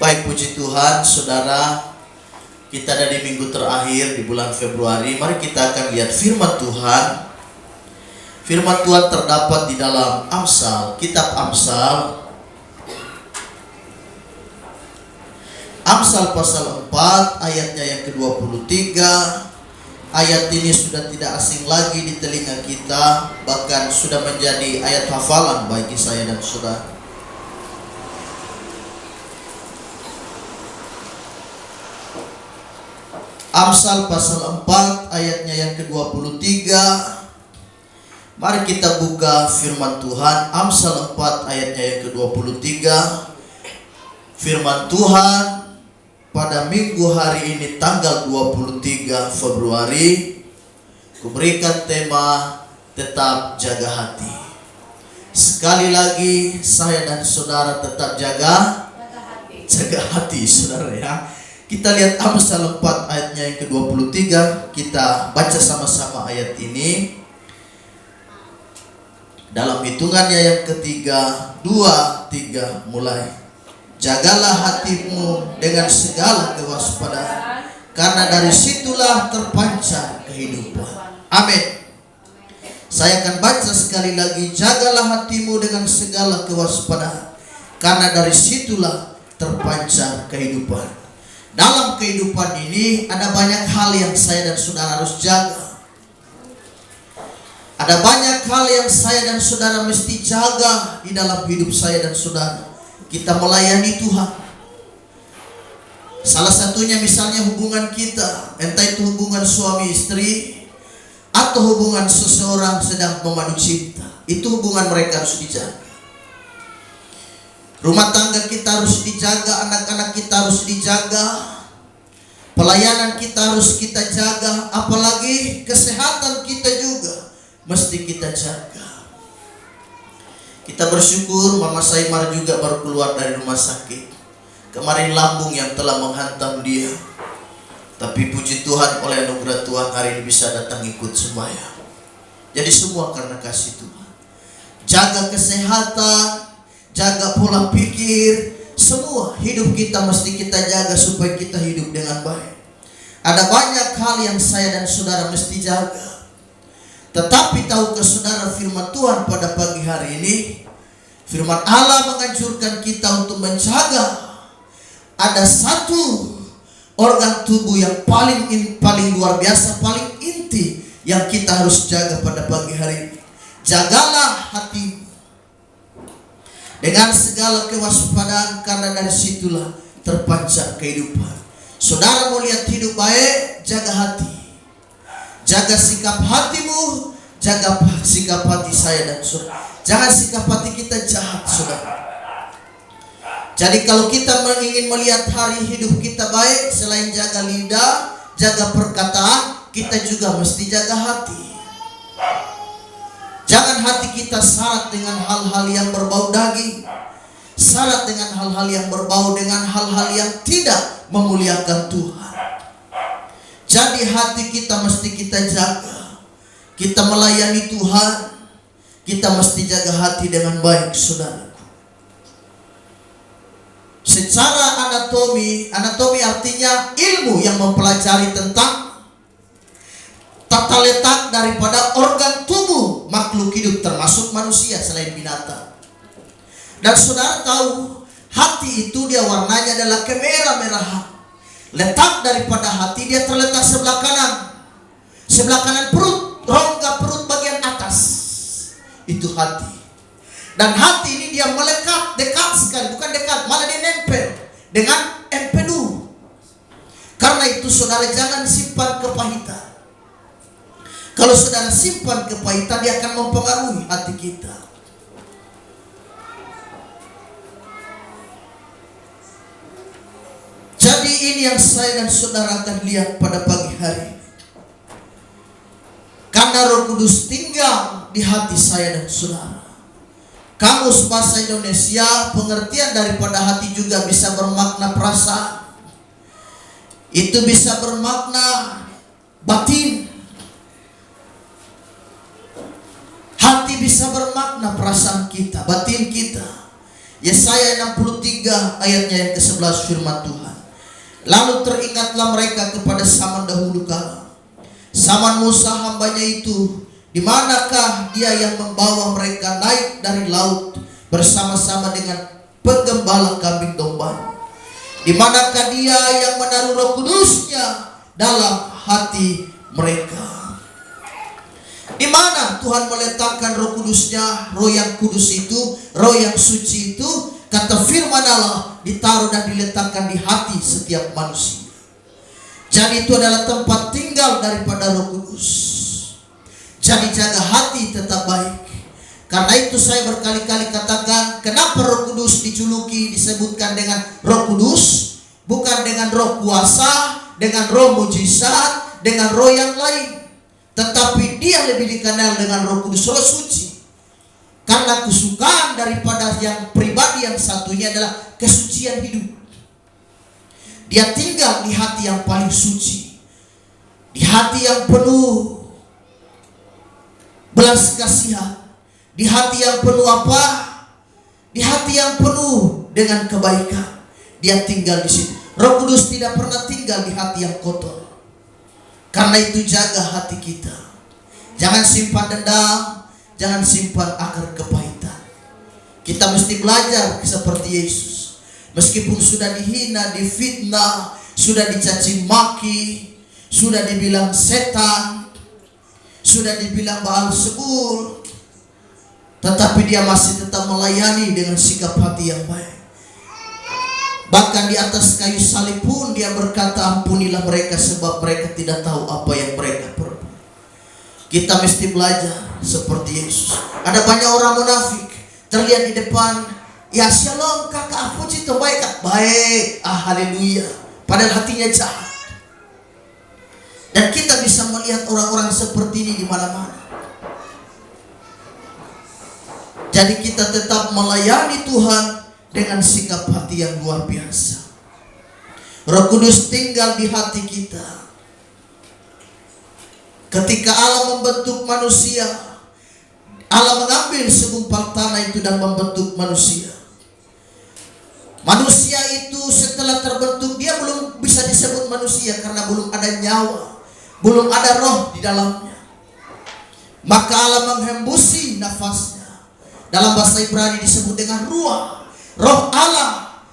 Baik, puji Tuhan, saudara, kita ada di minggu terakhir di bulan Februari. Mari kita akan lihat firman Tuhan. Firman Tuhan terdapat di dalam Amsal, kitab Amsal. Amsal pasal 4 ayatnya yang ke-23. Ayat ini sudah tidak asing lagi di telinga kita, bahkan sudah menjadi ayat hafalan bagi saya dan saudara. Amsal pasal 4 ayatnya yang ke-23. Mari kita buka firman Tuhan. Amsal 4 ayatnya yang ke-23. Firman Tuhan pada minggu hari ini tanggal 23 Februari, kuberikan tema tetap jaga hati. Sekali lagi saya dan saudara tetap jaga hati saudara ya. Kita lihat Amsal 4 ayatnya yang ke-23. Kita baca sama-sama ayat ini. Dalam hitungannya yang ketiga, 2, 3, mulai. Jagalah hatimu dengan segala kewaspadaan, karena dari situlah terpancar kehidupan. Amin. Saya akan baca sekali lagi. Jagalah hatimu dengan segala kewaspadaan, karena dari situlah terpancar kehidupan. Dalam kehidupan ini ada banyak hal yang saya dan saudara harus jaga. Ada banyak hal yang saya dan saudara mesti jaga di dalam hidup saya dan saudara. Kita melayani Tuhan. Salah satunya misalnya hubungan kita, entah itu hubungan suami istri atau hubungan seseorang sedang memadu cinta. Itu hubungan mereka harus dijaga. Rumah tangga kita harus dijaga, anak-anak kita harus dijaga, pelayanan kita harus kita jaga, apalagi kesehatan kita juga mesti kita jaga. Kita bersyukur Mama Saimar juga baru keluar dari rumah sakit. Kemarin lambung yang telah menghantam dia, tapi puji Tuhan oleh anugerah Tuhan hari ini bisa datang ikut sembahyang. Jadi semua karena kasih Tuhan. Jaga kesehatan, jaga pola pikir, semua hidup kita mesti kita jaga supaya kita hidup dengan baik. Ada banyak hal yang saya dan saudara mesti jaga. Tetapi tahukah saudara firman Tuhan pada pagi hari ini? Firman Allah menganjurkan kita untuk menjaga. Ada satu organ tubuh yang paling luar biasa, paling inti yang kita harus jaga pada pagi hari ini. Jagalah hatimu dengan segala kewaspadaan, karena dari situlah terpancar kehidupan. Saudara mau lihat hidup baik, jaga hati. Jaga sikap hatimu, jaga sikap hati saya dan saudara. Jangan sikap hati kita jahat, saudara. Jadi kalau kita ingin melihat hari hidup kita baik, selain jaga lidah, jaga perkataan, kita juga mesti jaga hati. Jangan hati kita syarat dengan hal-hal yang berbau daging, syarat dengan hal-hal yang berbau dengan hal-hal yang tidak memuliakan Tuhan. Jadi hati kita mesti kita jaga. Kita melayani Tuhan, kita mesti jaga hati dengan baik, saudara. Secara anatomi artinya ilmu yang mempelajari tentang tata letak daripada organ tubuh makhluk hidup termasuk manusia selain binatang. Dan saudara tahu, hati itu dia warnanya adalah kemerah-merahan. Letak daripada hati dia terletak sebelah kanan. Sebelah kanan perut, rongga perut bagian atas. Itu hati. Dan hati ini dia melekat, dekat sekali, bukan dekat, malah dia nempel dengan empedu. Karena itu saudara jangan simpan kepahitan. Kalau saudara simpan kepahitan, dia akan mempengaruhi hati kita. Jadi ini yang saya dan saudara akan lihat pada pagi hari ini. Karena Roh Kudus tinggal di hati saya dan saudara. Kamus bahasa Indonesia, pengertian daripada hati juga bisa bermakna perasaan. Itu bisa bermakna batin. Hati bisa bermakna perasaan kita, batin kita. Yesaya 63 ayatnya yang ke-11 firman Tuhan. Lalu teringatlah mereka kepada zaman dahulu kala, zaman Musa hambanya itu, di manakah dia yang membawa mereka naik dari laut bersama-sama dengan penggembala kambing domba? Di manakah dia yang menaruh Roh Kudusnya dalam hati mereka? Di mana Tuhan meletakkan Roh Kudusnya? Roh yang kudus itu, roh yang suci itu, kata firman Allah, ditaruh dan diletakkan di hati setiap manusia. Jadi itu adalah tempat tinggal daripada Roh Kudus. Jadi jaga hati tetap baik. Karena itu saya berkali-kali katakan, kenapa Roh Kudus dijuluki, disebutkan dengan Roh Kudus, bukan dengan roh kuasa, dengan roh mujizat, dengan roh yang lain. Tetapi dia lebih dikenal dengan Roh Kudus, Roh Suci. Karena kesukaan daripada yang pribadi yang satunya adalah kesucian hidup. Dia tinggal di hati yang paling suci, di hati yang penuh belas kasihan, di hati yang penuh apa? Di hati yang penuh dengan kebaikan. Dia tinggal di situ. Roh Kudus tidak pernah tinggal di hati yang kotor. Karena itu jaga hati kita. Jangan simpan dendam, jangan simpan akar kepahitan. Kita mesti belajar seperti Yesus. Meskipun sudah dihina, difitnah, sudah dicaci maki, sudah dibilang setan, sudah dibilang Baalzebul, tetapi dia masih tetap melayani dengan sikap hati yang baik. Bahkan di atas kayu salib pun dia berkata, ampunilah mereka sebab mereka tidak tahu apa yang mereka perbuat. Kita mesti belajar seperti Yesus. Ada banyak orang munafik terlihat di depan, ya shalom kakak, puji Tuhan, baik kak, baik, haleluya, padahal hatinya jahat. Dan kita bisa melihat orang-orang seperti ini di mana-mana. Jadi kita tetap melayani Tuhan dengan sikap hati yang luar biasa. Roh Kudus tinggal di hati kita. Ketika Allah membentuk manusia, Allah mengambil segumpal tanah itu dan membentuk manusia. Manusia itu setelah terbentuk, dia belum bisa disebut manusia karena belum ada nyawa, belum ada roh di dalamnya. Maka Allah menghembusi nafasnya. Dalam bahasa Ibrani disebut dengan ruah, roh Allah.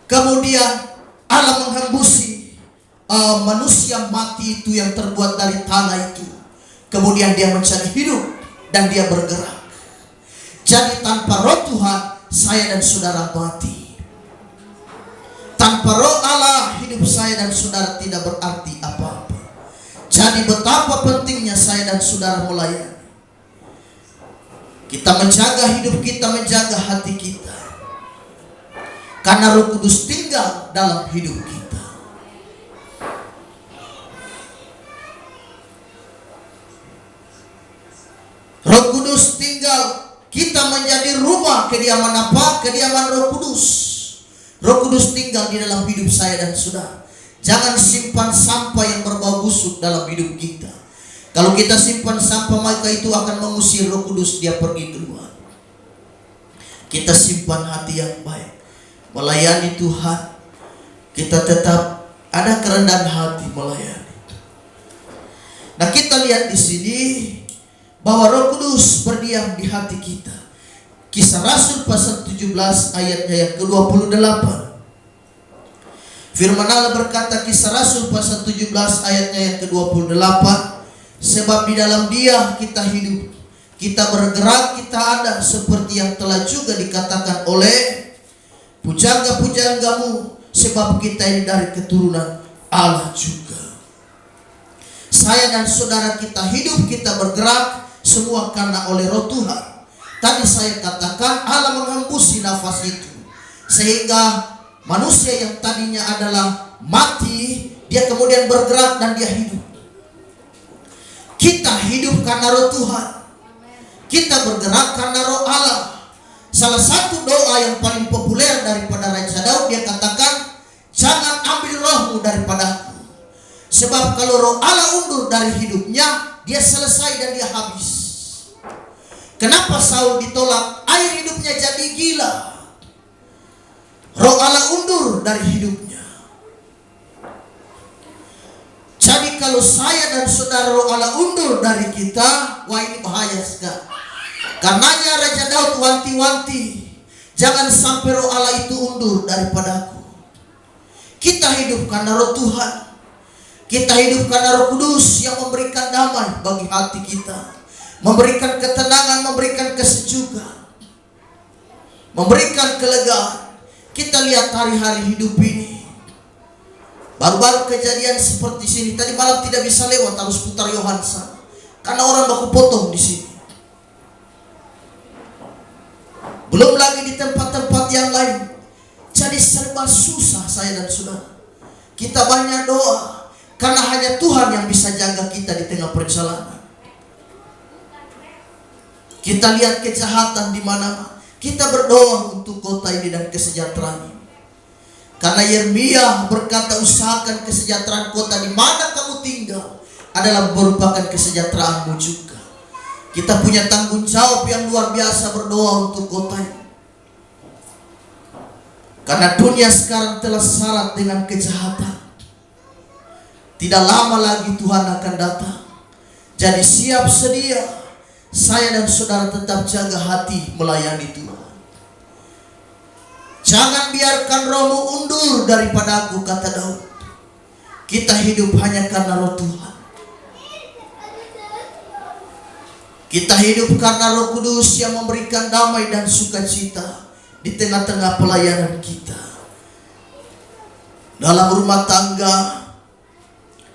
Kemudian Allah menghembusi manusia mati itu yang terbuat dari tanah itu. Kemudian dia menjadi hidup dan dia bergerak. Jadi tanpa roh Tuhan, saya dan saudara mati. Tanpa roh Allah, hidup saya dan saudara tidak berarti apa-apa. Jadi betapa pentingnya saya dan saudara melayani. Kita menjaga hidup kita, menjaga hati kita. Karena Roh Kudus tinggal dalam hidup kita. Roh Kudus tinggal, kita menjadi rumah kediaman apa? Kediaman Roh Kudus. Roh Kudus tinggal di dalam hidup saya dan saudara. Jangan simpan sampah yang berbau busuk dalam hidup kita. Kalau kita simpan sampah, maka itu akan mengusir Roh Kudus, dia pergi keluar. Kita simpan hati yang baik, melayani Tuhan. Kita tetap ada kerendahan hati melayani. Nah, kita lihat di sini bahwa Roh Kudus berdiam di hati kita. Kisah Rasul pasal 17 ayatnya yang ke-28. Firman Allah berkata, Kisah Rasul pasal 17 ayatnya yang ke-28. Sebab di dalam Dia kita hidup, kita bergerak, kita ada, seperti yang telah juga dikatakan oleh pujangga-pujanggamu, sebab kita ini dari keturunan Allah juga. Saya dan saudara kita hidup, kita bergerak, semua karena oleh roh Tuhan. Tadi saya katakan Allah menghembusi nafas itu, sehingga manusia yang tadinya adalah mati, dia kemudian bergerak dan dia hidup. Kita hidup karena roh Tuhan. Kita bergerak karena roh Allah. Salah satu doa yang paling populer daripada Raja Daud, dia katakan, jangan ambil rohmu daripadaku. Sebab kalau roh Allah undur dari hidupnya, dia selesai dan dia habis. Kenapa Saul ditolak? Air hidupnya jadi gila. Roh Allah undur dari hidupnya. Jadi kalau saya dan saudara roh Allah undur dari kita, wah ini bahaya sekali. Karenanya Raja Daud wanti-wanti, jangan sampai roh Allah itu undur daripadaku. Kita hidup karena roh Tuhan. Kita hidup karena Roh Kudus yang memberikan damai bagi hati kita, memberikan ketenangan, memberikan kesejukan, memberikan kelegaan. Kita lihat hari-hari hidup ini. Baru-baru kejadian seperti sini. Tadi malam tidak bisa lewat, harus putar Yohansa karena orang baku potong di sini. Belum lagi di tempat-tempat yang lain. Jadi serba susah saya dan saudara. Kita banyak doa karena hanya Tuhan yang bisa jaga kita di tengah perjalanan. Kita lihat kejahatan di mana-mana. Kita berdoa untuk kota ini dan kesejahteraan ini. Karena Yeremia berkata, usahakan kesejahteraan kota di mana kamu tinggal adalah merupakan kesejahteraanmu juga. Kita punya tanggung jawab yang luar biasa berdoa untuk kota ini. Karena dunia sekarang telah syarat dengan kejahatan. Tidak lama lagi Tuhan akan datang. Jadi siap sedia, saya dan saudara tetap jaga hati melayani Tuhan. Jangan biarkan rohmu undur daripada aku, kata Daud. Kita hidup hanya karena roh Tuhan. Kita hidup karena Roh Kudus yang memberikan damai dan sukacita di tengah-tengah pelayanan kita. Dalam rumah tangga,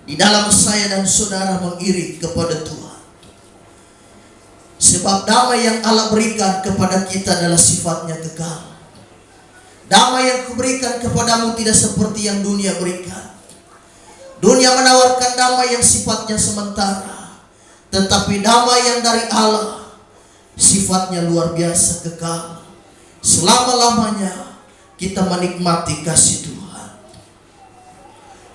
di dalam saya dan saudara mengiring kepada Tuhan. Sebab damai yang Allah berikan kepada kita adalah sifatnya kekal. Damai yang kuberikan kepadamu tidak seperti yang dunia berikan. Dunia menawarkan damai yang sifatnya sementara, tetapi damai yang dari Allah sifatnya luar biasa kekal. Selama-lamanya kita menikmati kasih Tuhan.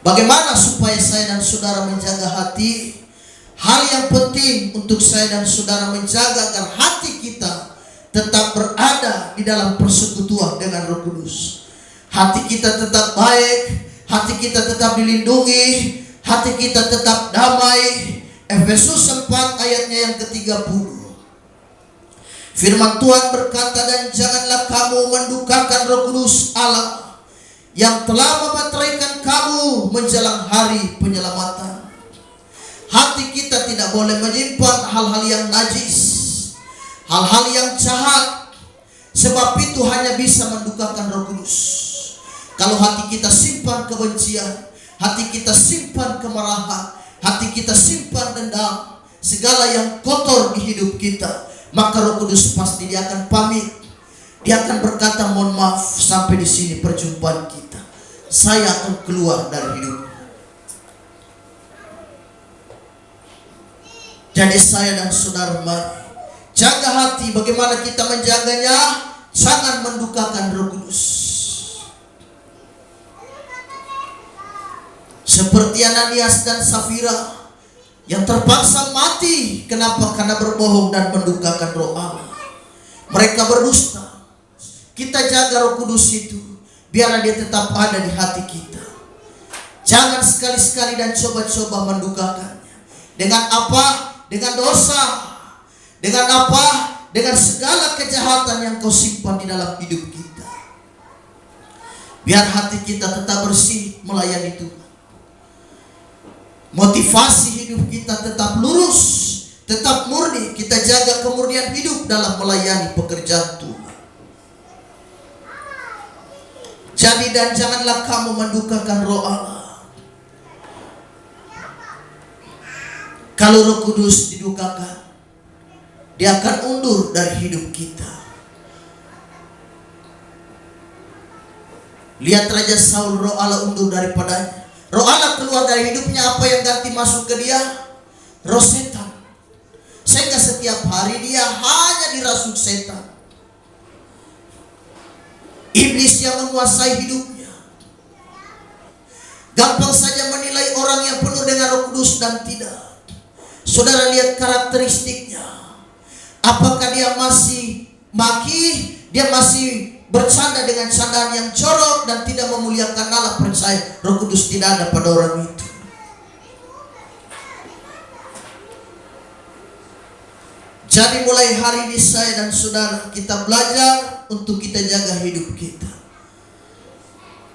Bagaimana supaya saya dan saudara menjaga hati? Hal yang penting untuk saya dan saudara menjaga agar hati kita tetap berada di dalam persekutuan dengan Roh Kudus. Hati kita tetap baik, hati kita tetap dilindungi, hati kita tetap damai. Efesus 4 ayatnya yang ke-30. Firman Tuhan berkata, dan janganlah kamu mendukakan Roh Kudus Allah yang telah memeteraikan kamu menjelang hari penyelamatan. Hati kita tidak boleh menyimpan hal-hal yang najis, hal-hal yang jahat, sebab itu hanya bisa mendukakan Roh Kudus. Kalau hati kita simpan kebencian, hati kita simpan kemarahan, hati kita simpan dendam, segala yang kotor di hidup kita, maka Roh Kudus pasti dia akan pamit. Dia akan berkata, mohon maaf, sampai di sini perjumpaan kita. Saya akan keluar dari hidup. Jadi saya dan saudara, mari jaga hati. Bagaimana kita menjaganya? Jangan mendukakan Roh Kudus. Seperti Ananias dan Safira yang terpaksa mati. Kenapa? Karena berbohong dan mendukakan Roh Allah. Mereka berdusta. Kita jaga Roh Kudus itu, biarlah dia tetap ada di hati kita. Jangan sekali-sekali dan coba-coba mendukakannya. Dengan apa? Dengan dosa. Dengan apa? Dengan segala kejahatan yang kau simpan di dalam hidup kita. Biar hati kita tetap bersih melayani Tuhan. Motivasi hidup kita tetap lurus, tetap murni. Kita jaga kemurnian hidup dalam melayani pekerjaan Tuhan. Jadi dan janganlah kamu mendukakan Roh Allah. Kalau Roh Kudus didukakan, dia akan undur dari hidup kita. Lihat Raja Saul, Roh Allah undur daripadanya. Roh Allah keluar dari hidupnya, apa yang ganti masuk ke dia? Roh setan. Sehingga setiap hari dia hanya dirasuk setan. Iblis yang menguasai hidupnya. Gampang saja menilai orang yang penuh dengan Roh Kudus dan tidak. Saudara lihat karakteristiknya. Apakah dia masih maki? Dia masih bercanda dengan candaan yang jorok dan tidak memuliakan Allah, percaya Roh Kudus tidak ada pada orang itu. Jadi mulai hari ini saya dan saudara kita belajar untuk kita jaga hidup kita.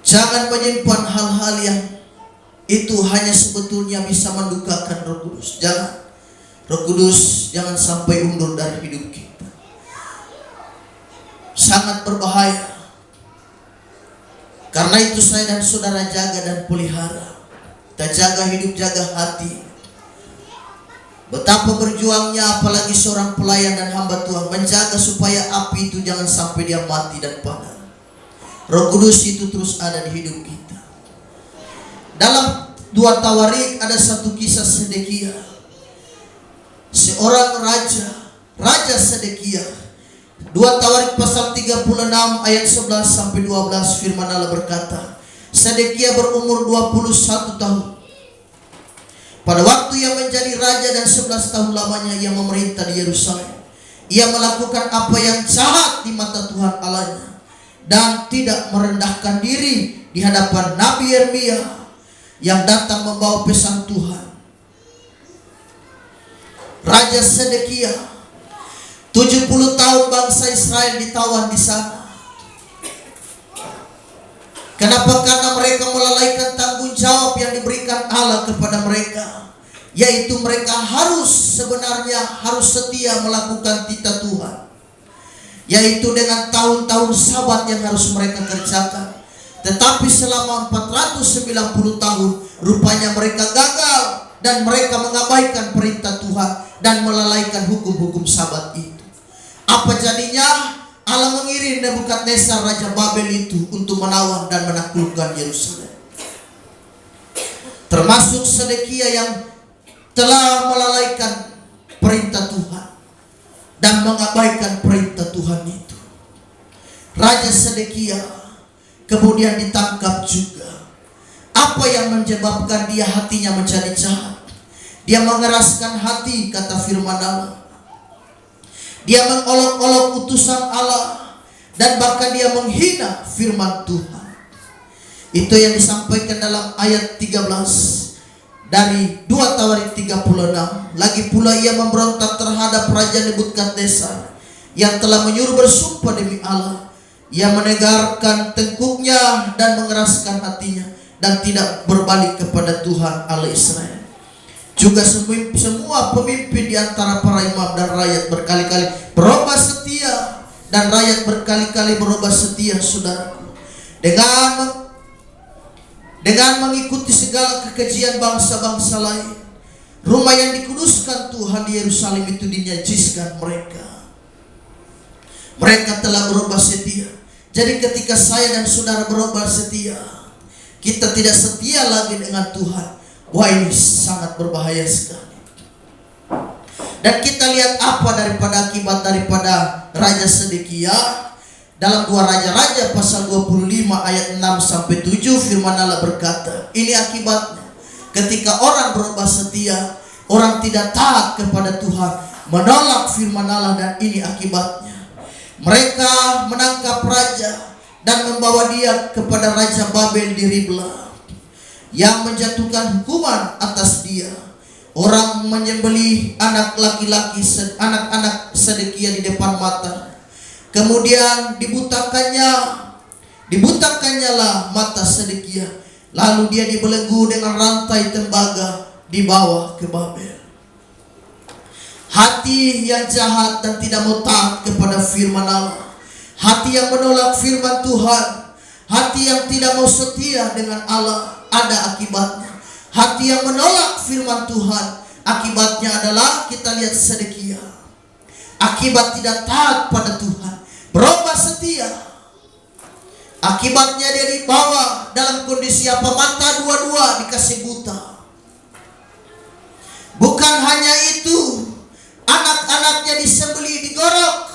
Jangan menyimpan hal-hal yang itu hanya sebetulnya bisa mendukakan Roh Kudus. Jangan. Roh Kudus jangan sampai undur dari hidup kita. Sangat berbahaya. Karena itu saya dan saudara jaga dan pelihara. Kita jaga hidup, jaga hati. Betapa berjuangnya apalagi seorang pelayan dan hamba Tuhan menjaga supaya api itu jangan sampai dia mati dan padam. Roh Kudus itu terus ada di hidup kita. Dalam 2 Tawarik ada satu kisah Sedekia. Seorang Raja Sedekia. 2 Tawarik pasal 36 ayat 11 sampai 12 firman Allah berkata, Sedekia berumur 21 tahun. Pada waktu ia menjadi raja dan 11 tahun lamanya ia memerintah di Yerusalem. Ia melakukan apa yang jahat di mata Tuhan Allahnya dan tidak merendahkan diri di hadapan Nabi Yeremia yang datang membawa pesan Tuhan. Raja Sedekia 70 tahun bangsa Israel ditawan di sana. Kenapa? Karena mereka melalaikan tanggung jawab yang diberikan Allah kepada mereka, yaitu mereka harus setia melakukan titah Tuhan, yaitu dengan tahun-tahun Sabat yang harus mereka kerjakan. Tetapi selama 490 tahun rupanya mereka gagal dan mereka mengabaikan perintah Tuhan dan melalaikan hukum-hukum Sabat itu. Apa jadinya? Allah mengirim Nebukadnezar Raja Babel itu untuk menawan dan menaklukkan Yerusalem. Termasuk Sedekia yang telah melalaikan perintah Tuhan dan mengabaikan perintah Tuhan itu. Raja Sedekia kemudian ditangkap juga. Apa yang menyebabkan dia hatinya menjadi jahat? Dia mengeraskan hati, kata firman Allah. Dia mengolok-olok utusan Allah dan bahkan dia menghina firman Tuhan. Itu yang disampaikan dalam ayat 13 dari 2 Tawarik 36. Lagi pula ia memberontak terhadap Raja Nebukadnezar yang telah menyuruh bersumpah demi Allah. Ia menegarkan tengkuknya dan mengeraskan hatinya dan tidak berbalik kepada Tuhan Allah Israel. Juga semua pemimpin di antara para imam dan rakyat berkali-kali berubah setia, dan rakyat berkali-kali berubah setia, saudaraku, dengan mengikuti segala kekejian bangsa-bangsa lain. Rumah yang dikuduskan Tuhan di Yerusalem itu dinajiskan mereka. Mereka telah berubah setia. Jadi ketika saya dan saudara berubah setia, kita tidak setia lagi dengan Tuhan. Wah, ini sangat berbahaya sekali. Dan kita lihat apa akibat daripada Raja Sedekia dalam 2 Raja-Raja pasal 25 ayat 6 sampai 7 firman Allah berkata, ini akibatnya ketika orang berubah setia, orang tidak taat kepada Tuhan, menolak firman Allah, dan ini akibatnya. Mereka menangkap raja dan membawa dia kepada Raja Babel di Ribla yang menjatuhkan hukuman atas dia. Orang menyembelih anak-anak Sedekia di depan mata. Kemudian dibutakannya lah mata Sedekia. Lalu dia dibelenggu dengan rantai tembaga dibawa ke Babel. Hati yang jahat dan tidak mau taat kepada firman Allah, hati yang menolak firman Tuhan, hati yang tidak mau setia dengan Allah, ada akibatnya. Hati yang menolak firman Tuhan, akibatnya adalah kita lihat Sedekia. Akibat tidak taat pada Tuhan, berubah setia, akibatnya dia dibawa dalam kondisi apa? Mata dua-dua dikasih buta. Bukan hanya itu, anak-anaknya disembelih, digorok,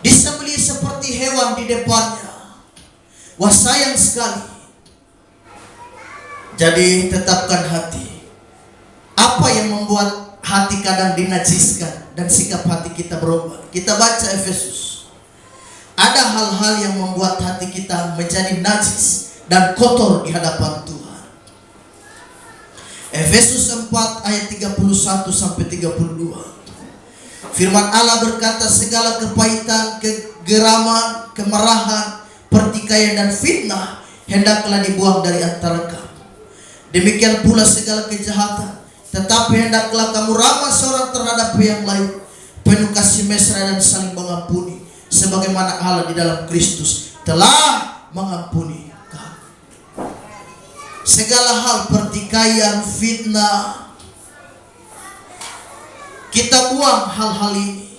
disembelih seperti hewan di depannya. Wah, sayang sekali. Jadi tetapkan hati. Apa yang membuat hati kadang dinajiskan dan sikap hati kita berubah? Kita baca Efesus. ada hal-hal yang membuat hati kita menjadi najis dan kotor di hadapan Tuhan. Efesus 4 ayat 31 sampai 32. Firman Allah berkata, segala kepahitan, kegeraman, kemarahan, pertikaian dan fitnah hendaklah dibuang dari antara kamu. Demikian pula segala kejahatan. Tetapi hendaklah kamu ramah seorang terhadap yang lain, penuh kasih mesra dan saling mengampuni, sebagaimana Allah di dalam Kristus telah mengampuni kamu. Segala hal pertikaian, fitnah, kita buang hal-hal ini.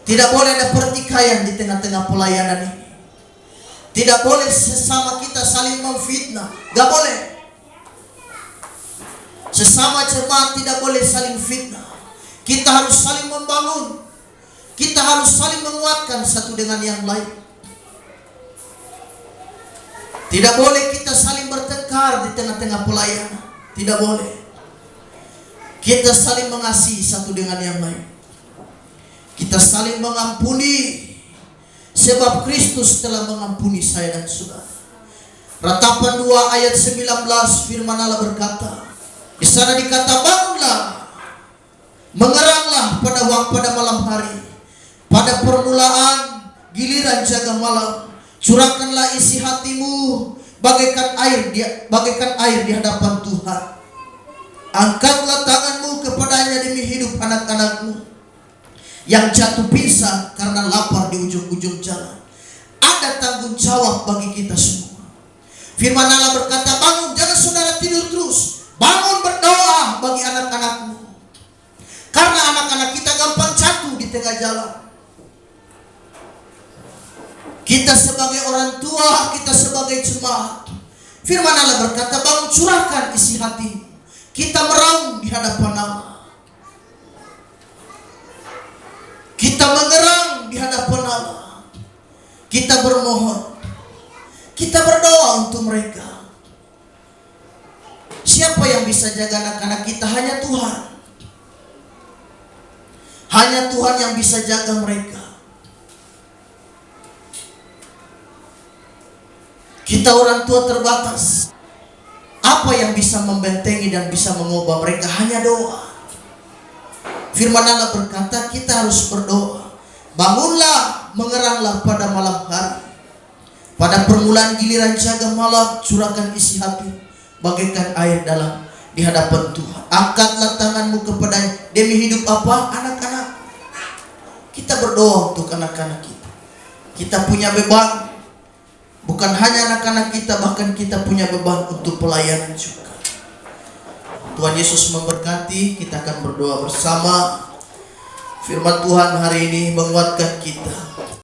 Tidak boleh ada pertikaian di tengah-tengah pelayanan ini. Tidak boleh sesama kita saling memfitnah, gak boleh. Sesama jemaat tidak boleh saling fitnah. Kita harus saling membangun. Kita harus saling menguatkan satu dengan yang lain. Tidak boleh kita saling bertengkar di tengah-tengah pelayanan. Tidak boleh. Kita saling mengasihi satu dengan yang lain. Kita saling mengampuni, sebab Kristus telah mengampuni saya dan saudara. Ratapan 2 ayat 19 firman Allah berkata, di sana dikata, bangunlah, mengeranglah pada malam hari, pada permulaan giliran jaga malam, curahkanlah isi hatimu bagaikan air di hadapan Tuhan. Angkatlah tanganmu kepadanya demi hidup anak-anakmu yang jatuh pingsan karena lapar di ujung-ujung jalan. Ada tanggung jawab bagi kita semua. Firman Allah berkata, bangun, jangan saudara tidur terus. Bangun, berdoa bagi anak-anakmu. Karena anak-anak kita gampang jatuh di tengah jalan. Kita sebagai orang tua, kita sebagai jemaat, firman Allah berkata, bangun, curahkan isi hatimu. Kita meraung di hadapan Allah. Kita mengerang di hadapan Allah. Kita bermohon. Kita berdoa untuk mereka. Siapa yang bisa jaga anak-anak kita? Hanya Tuhan. Hanya Tuhan yang bisa jaga mereka. Kita orang tua terbatas. Apa yang bisa membentengi dan bisa mengubah mereka? Hanya doa. Firman Allah berkata, kita harus berdoa. Bangunlah, mengeranglah pada malam hari. Pada permulaan giliran jaga malam, curahkan isi hati bagaikan air dalam di hadapan Tuhan. Angkatlah tanganmu kepadanya demi hidup apa? Anak-anak. Kita berdoa untuk anak-anak kita. Kita punya beban. Bukan hanya anak-anak kita, bahkan kita punya beban untuk pelayanan juga. Tuhan Yesus memberkati. Kita akan berdoa bersama. Firman Tuhan hari ini menguatkan kita.